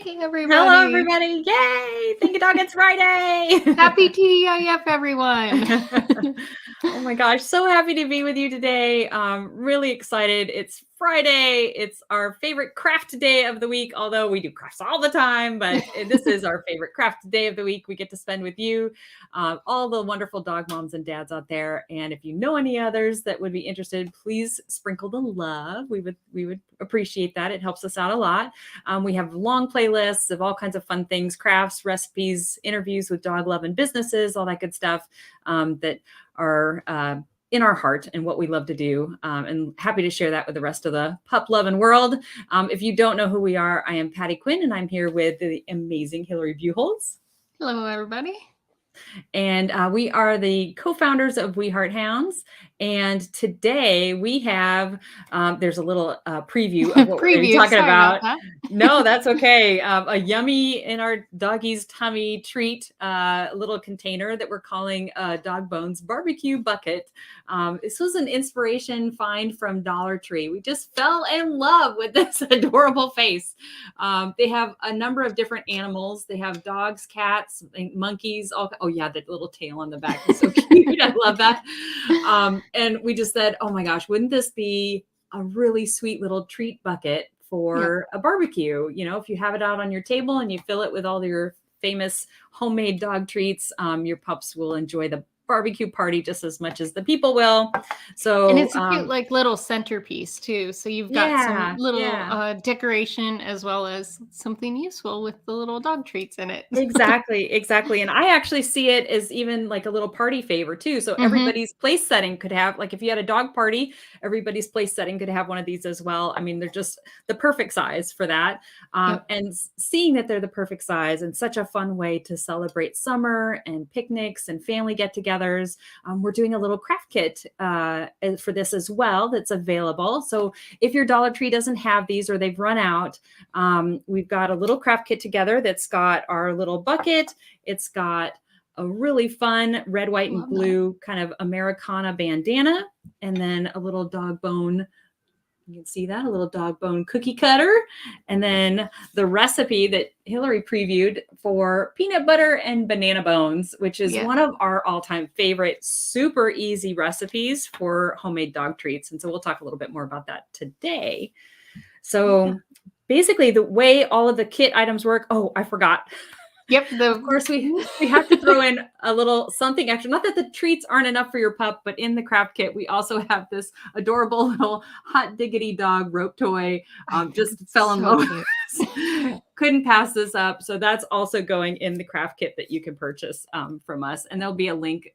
Hey, everybody. Hello, everybody. Yay. Thank you, dog. It's Friday. Happy TDIF, everyone. Oh my gosh. So happy to be with you today. Really excited. It's Friday. It's our favorite craft day of the week, although we do crafts all the time, but this is our favorite craft day of the week. We get to spend with you, all the wonderful dog moms and dads out there. And if you know any others that would be interested, please sprinkle the love. We would appreciate that. It helps us out a lot. We have long playlists of all kinds of fun things, crafts, recipes, interviews with dog loving businesses, all that good stuff that are in our heart and what we love to do. And happy to share that with the rest of the pup loving world. If you don't know who we are, I am Patty Quinn, and I'm here with the amazing Hillary Buchholz. Hello, everybody. And we are the co-founders of We Heart Hounds. And today we have, there's a little preview of what we're going to be talking about. No, that's okay. A yummy in our doggy's tummy treat, little container that we're calling Dog Bones Barbecue Bucket. This was an inspiration find from Dollar Tree. We just fell in love with this adorable face. They have a number of different animals. They have dogs, cats, monkeys. Oh yeah, that little tail on the back is so cute. I love that. And we just said, oh my gosh, wouldn't this be a really sweet little treat bucket for a barbecue? You know, if you have it out on your table and you fill it with all your famous homemade dog treats, your pups will enjoy the barbecue party just as much as the people will. So and it's a cute like little centerpiece too, so you've got some little decoration as well as something useful with the little dog treats in it. Exactly. And I actually see it as even like a little party favor too. So everybody's place setting could have, like if you had a dog party, everybody's place setting could have one of these as well. I mean, they're just the perfect size for that. And seeing that they're the perfect size and such a fun way to celebrate summer and picnics and family get-togethers. We're doing a little craft kit for this as well that's available. So if your Dollar Tree doesn't have these or they've run out, we've got a little craft kit together that's got our little bucket. It's got a really fun red, white, and blue kind of Americana bandana, and then a little dog bone. You can see that, a little dog bone cookie cutter. And then the recipe that Hillary previewed for peanut butter and banana bones, which is one of our all-time favorite, super easy recipes for homemade dog treats. And so we'll talk a little bit more about that today. So basically the way all of the kit items work, oh, I forgot. Of course, we have to throw in a little something extra. Not that the treats aren't enough for your pup, but in the craft kit, we also have this adorable little hot diggity dog rope toy. Just fell in love with. Couldn't pass this up. So that's also going in the craft kit that you can purchase from us. And there'll be a link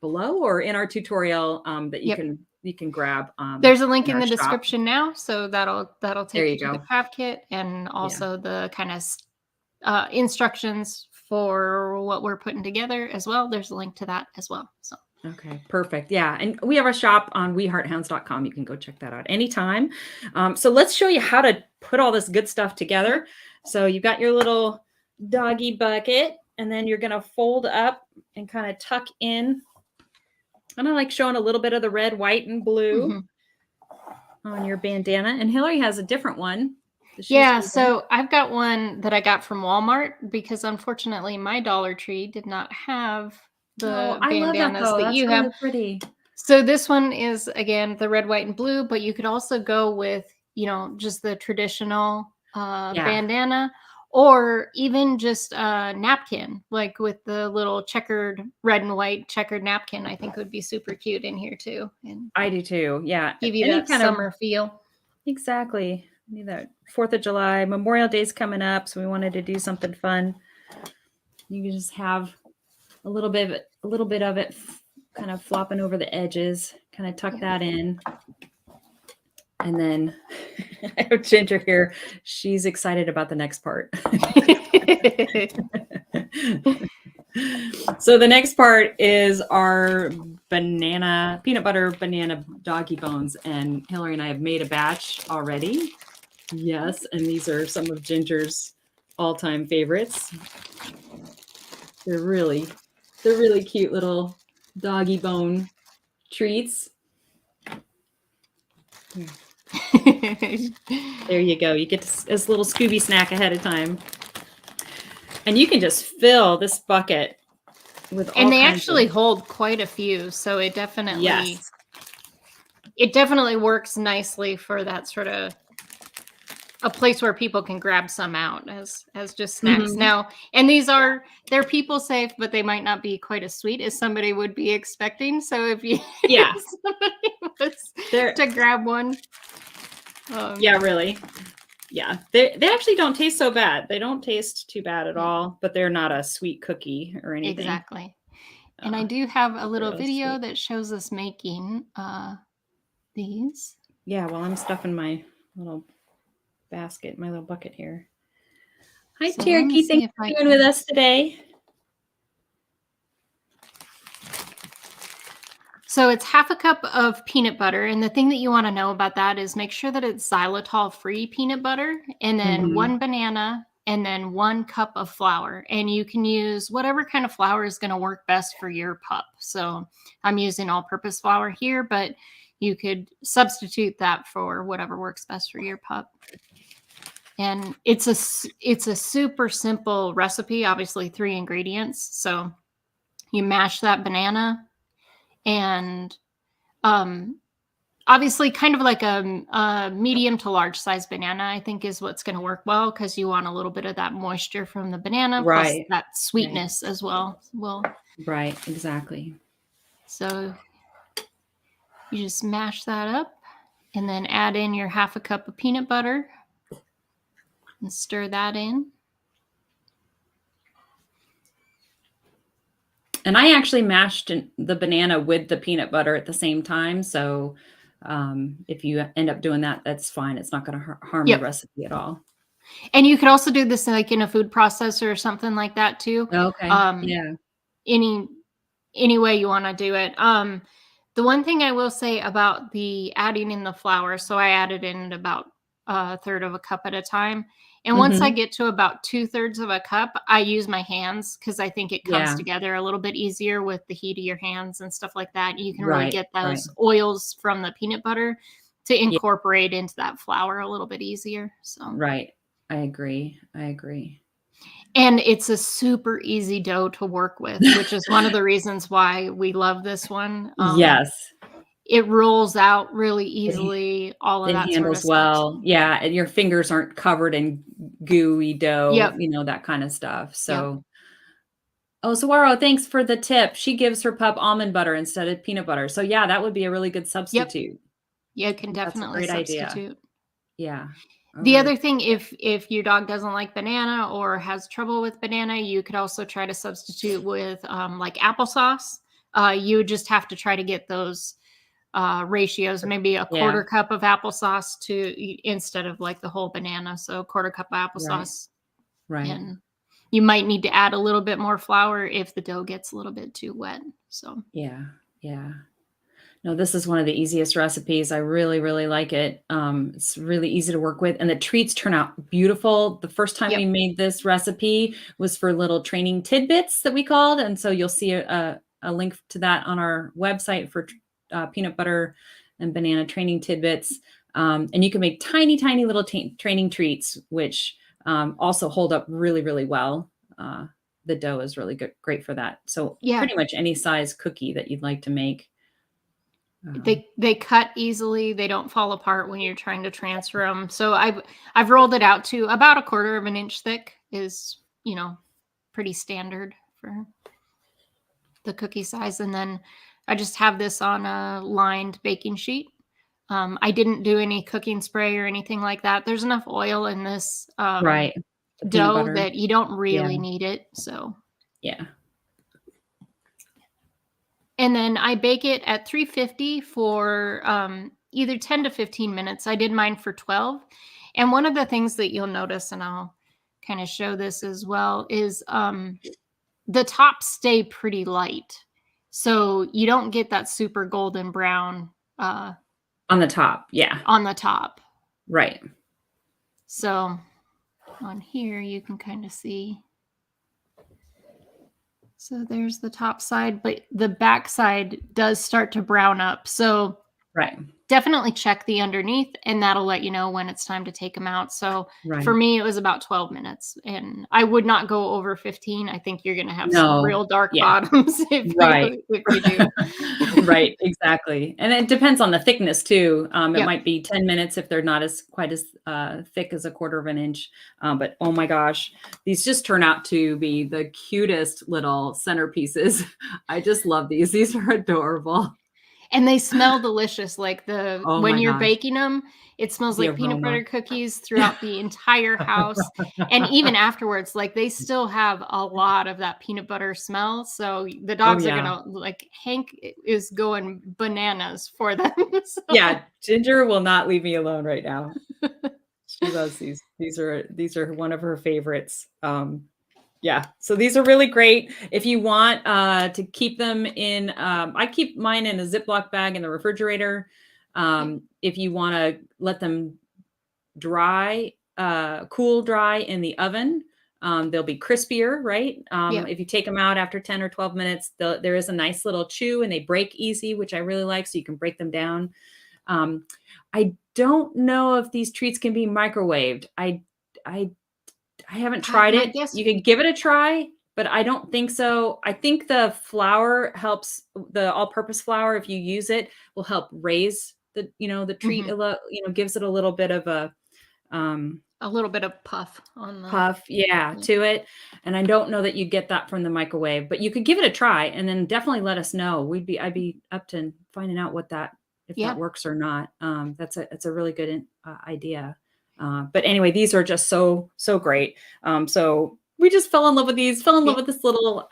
below or in our tutorial that you can grab. There's a link in the description now. So that'll take you to the craft kit and also the kind of instructions for what we're putting together as well. There's a link to that as well. So okay, perfect. Yeah. And we have a shop on wehearthounds.com. You can go check that out anytime. So let's show you how to put all this good stuff together. So you've got your little doggy bucket, and then you're going to fold up and kind of tuck in. And I like showing a little bit of the red, white, and blue on your bandana. And Hillary has a different one. So I've got one that I got from Walmart because unfortunately my Dollar Tree did not have the bandanas that you have. Pretty. So this one is again the red, white, and blue, but you could also go with, just the traditional bandana, or even just a napkin, like with the little checkered red and white checkered napkin. I think would be super cute in here too. And I do too. Yeah. Give you that kind summer feel. Exactly. That 4th of July, Memorial Day's coming up, so we wanted to do something fun. You can just have a little bit of it kind of flopping over the edges, kind of tuck that in. And then I have Ginger here. She's excited about the next part. So the next part is our peanut butter banana doggy bones. And Hillary and I have made a batch already. Yes, and these are some of Ginger's all-time favorites. They're really cute little doggy bone treats. There you go. You get this little Scooby snack ahead of time. And you can just fill this bucket with all And they kinds actually of... hold quite a few, so it Yes. definitely works nicely for that sort of a place where people can grab some out as just snacks. Mhm. Now, and they're people safe, but they might not be quite as sweet as somebody would be expecting. So if you Yeah. if somebody was They're to grab one, yeah, really. Yeah. They actually don't taste so bad. They don't taste too bad at yeah, all, but they're not a sweet cookie or anything. exactly. And I do have a little Really video sweet. that shows us making these. Yeah, well, I'm stuffing my little basket, my little bucket here. Hi, So let me Cherokee. see Thanks if I for being with can. us today. So it's half a cup of peanut butter. And the thing that you want to know about that is make sure that it's xylitol-free peanut butter, and then Mhm. 1 banana, and then 1 cup of flour. And you can use whatever kind of flour is going to work best for your pup. So I'm using all-purpose flour here, but you could substitute that for whatever works best for your pup. And it's a super simple recipe, obviously 3 ingredients. So you mash that banana, and um, obviously kind of like a medium to large size banana, I think, is what's going to work well, because you want a little bit of that moisture from the banana plus Right. that Right. sweetness as well. Right. Exactly. So you just mash that up and then add in your half a cup of peanut butter and stir that in. And I actually mashed the banana with the peanut butter at the same time. So if you end up doing that, that's fine. It's not going to harm the Yep. recipe at all. And you could also do this like in a food processor or something like that too. Okay. Um, Yeah. any any way you want to do it. The one thing I will say about the adding in the flour, so I added in about a third of a cup at a time. And once I Hmm. get to about 2/3 of a cup, I use my hands, because I think it comes Yeah. together a little bit easier with the heat of your hands and stuff like that. You can really Right. get Right. those oils from the peanut butter to Yeah. incorporate into that flour a little bit easier. So, Right. I agree. I agree. and it's a super easy dough to work with, which is one of the reasons why we love this one. Yes. It rolls out really It, easily, all of it that sort of handles stuff. well. Yeah. And your fingers aren't covered in gooey dough, Yep, that kind of stuff. yep, So, oh, Saguaro, thanks for the tip. She gives her pup almond butter instead of peanut butter. So, yeah, that would be a really good yep. substitute. You I can think that's a definitely great idea. substitute. Yeah. All The right. other thing, if your dog doesn't like banana or has trouble with banana, you could also try to substitute with like applesauce. You would just have to try to get those ratios, maybe a Yeah. quarter cup of applesauce instead of like the whole banana. So a quarter cup of Right. applesauce, Right. and you might need to add a little bit more flour if the dough gets a little bit too wet. So Yeah. Yeah. No, this is one of the easiest recipes. I really, really like it. It's really easy to work with, and the treats turn out beautiful. The first time we yep, made this recipe was for little training tidbits that we called, and so you'll see a link to that on our website for peanut butter and banana training tidbits. And you can make tiny, tiny little training treats, which also hold up really, really well. The dough is really good, great for that. So yeah. pretty much any size cookie that you'd like to make. Um, They cut easily. They don't fall apart when you're trying to transfer them. So I've rolled it out to about a quarter of an inch thick is, pretty standard for the cookie size. And then I just have this on a lined baking sheet. I didn't do any cooking spray or anything like that. There's enough oil in this Right. The peanut dough butter. that you don't Yeah. really need it. So, Yeah. and then I bake it at 350 for either 10 to 15 minutes. I did mine for 12. And one of the things that you'll notice, and I'll kind of show this as well, is the tops stay pretty light. So you don't get that super golden brown On the top. Yeah. on the top. Right. So on here, you can kind of see. So there's the top side, but the back side does start to brown up. So Right. definitely check the underneath, and that'll let you know when it's time to take them out. So for Right. me, it was about 12 minutes, and I would not go over 15. I think you're gonna have some No. real dark Yeah. bottoms Right. if you do. Right, exactly, and it depends on the thickness too. It Yep. might be 10 minutes if they're not as quite as, thick as a quarter of an inch, but oh my gosh, these just turn out to be the cutest little centerpieces. I just love these. These are adorable. And they smell delicious, like, Oh when my you're gosh, baking them, it smells the like peanut aroma. butter cookies throughout the entire house, and even afterwards, like, they still have a lot of that peanut butter smell, so the Oh, dogs are yeah. gonna like, Hank I is going bananas for them, so Yeah, Ginger will not leave me alone right now. She loves these. These are one of her favorites. Yeah, so these are really great. If you want to keep them in, I keep mine in a Ziploc bag in the refrigerator. Yep, If you want to let them dry, cool dry in the oven, they'll be crispier, right? yep. If you take them out after 10 or 12 minutes, there is a nice little chew and they break easy, which I really like. So you can break them down. Um, I don't know if these treats can be microwaved. I I haven't tried My it. guess You can give it a try, but I don't think so. I think the flour helps, the all-purpose flour, if you use it, will help raise the treat Mhm. a lot, gives it a little bit of a um A little bit of puff on the puff, yeah, yeah. to it. And I don't know that you get that from the microwave, but you could give it a try and then definitely let us know. I'd be up to finding out if that Yeah, works or not. That's a really good idea. But anyway, these are just so great. So we just fell in love with these, fell in love yep. with this little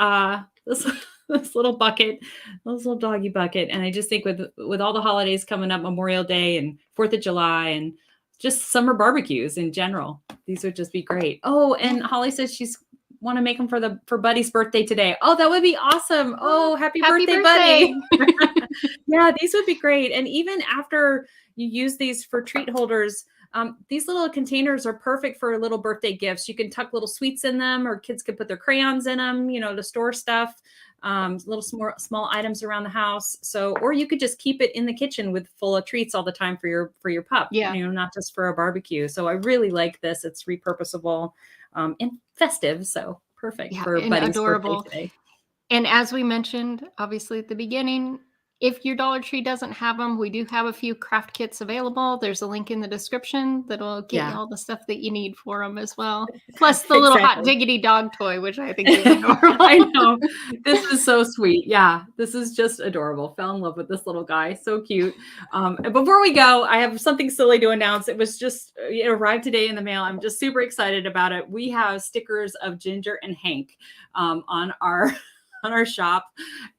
this this little bucket, this little doggy bucket. And I just think with all the holidays coming up, Memorial Day and 4th of July and just summer barbecues in general, these would just be great. Oh, Yeah. and Holly says she's want to make them for Buddy's birthday today. Oh, that would be awesome. Oh, Oh, happy happy birthday, birthday. Buddy. Yeah, these would be great. And even after you use these for treat holders, these little containers are perfect for little birthday gifts. You can tuck little sweets in them, or kids can put their crayons in them, to store stuff, little small items around the house. So, or you could just keep it in the kitchen with full of treats all the time for your pup, Yeah. not just for a barbecue. So I really like this. It's repurposable, and festive. So perfect Yeah, for and Buddy's birthday adorable. today. And as we mentioned, obviously at the beginning, if your Dollar Tree doesn't have them, we do have a few craft kits available. There's a link in the description that'll get you Yeah, all the stuff that you need for them as well. Plus the little hot exactly. diggity dog toy, which I think is adorable. I know. This is so sweet. Yeah, this is just adorable. Fell in love with this little guy. So cute. And before we go, I have something silly to announce. It was just, it arrived today in the mail. I'm just super excited about it. We have stickers of Ginger and Hank on our on our shop.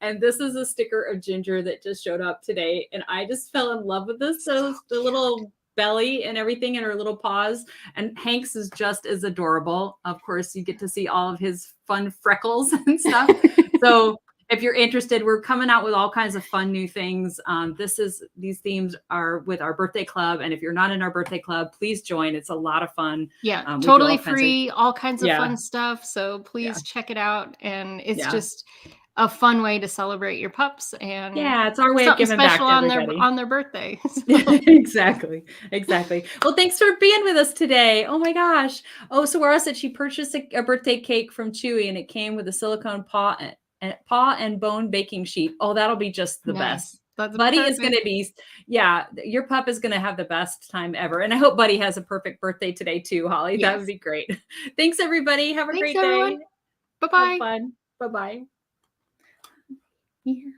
And this is a sticker of Ginger that just showed up today. And I just fell in love with this. So the little belly and everything and her little paws. And Hank's is just as adorable. Of course, you get to see all of his fun freckles and stuff. So if you're interested, we're coming out with all kinds of fun new things. These themes are with our birthday club. And if you're not in our birthday club, please join. It's a lot of fun. Yeah, We do totally all kinds of, free, all kinds of yeah, fun stuff. So yeah, please check it out. And it's yeah. just a fun way to celebrate your pups and Yeah, it's our way of something giving back special to everybody. on their birthday. So Exactly. Exactly. Well, thanks for being with us today. Oh my gosh. Oh, so Laura said she purchased a birthday cake from Chewy and it came with a silicone paw and bone baking sheet. Oh, that'll be just the best. nice. That's Buddy is going perfect. to be, yeah, your pup is going to have the best time ever. And I hope Buddy has a perfect birthday today too, Holly. That would Yes. be great. Thanks, everybody. Have a Thanks, great everyone. day. Have Bye-bye. fun. Bye-bye. Yeah.